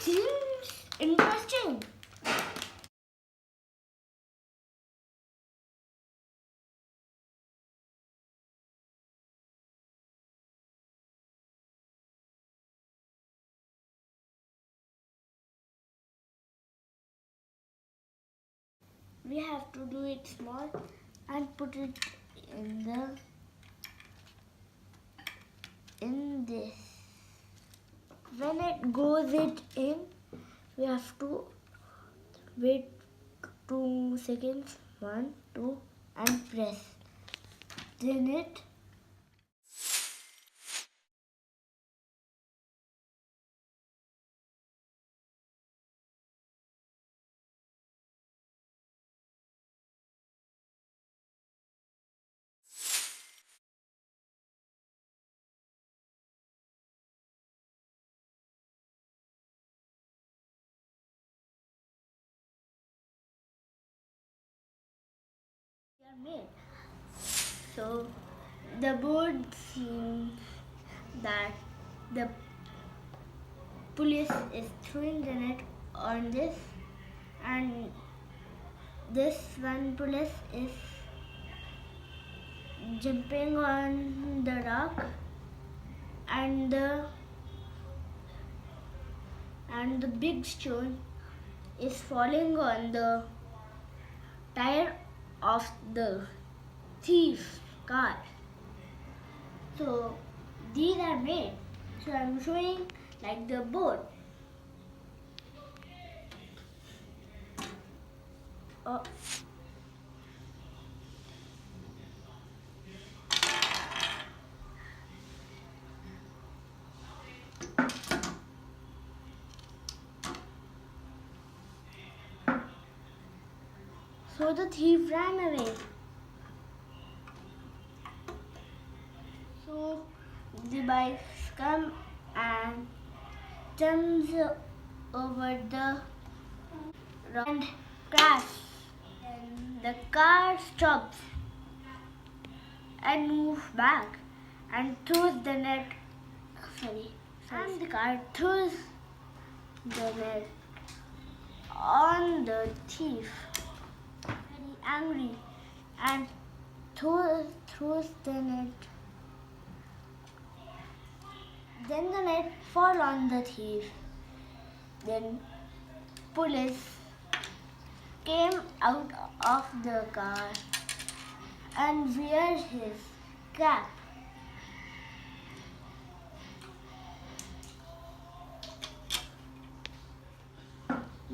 It seems interesting. We have to do it small and put it in this. When it goes in, we have to wait 2 seconds, 1, 2, and press. Then it are made. So the board seems that the police is throwing the net on this, and this one police is jumping on the rock, and the big stone is falling on the tire of the thief's car. So these are made. So I'm showing like the board. Oh. So the thief ran away. So the bikes come and jumps over the rock and crash. Then the car stops and moves back and throws the net. And the car throws the net on the thief. Very angry and throws the net. Then the net falls on the thief. Then police came out of the car and wear his cap.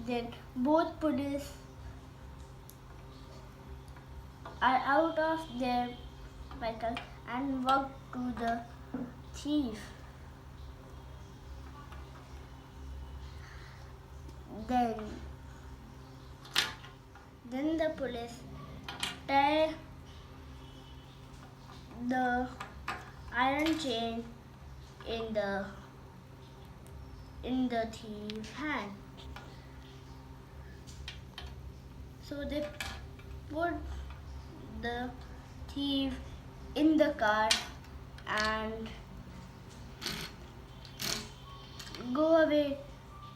Then both police are out of their vehicle and walk to the thief. Then the police tie the iron chain in the thief's hand. So they put the thief in the car and go away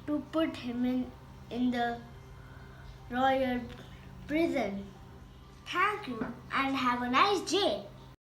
to put him in the royal prison. Thank you and have a nice day.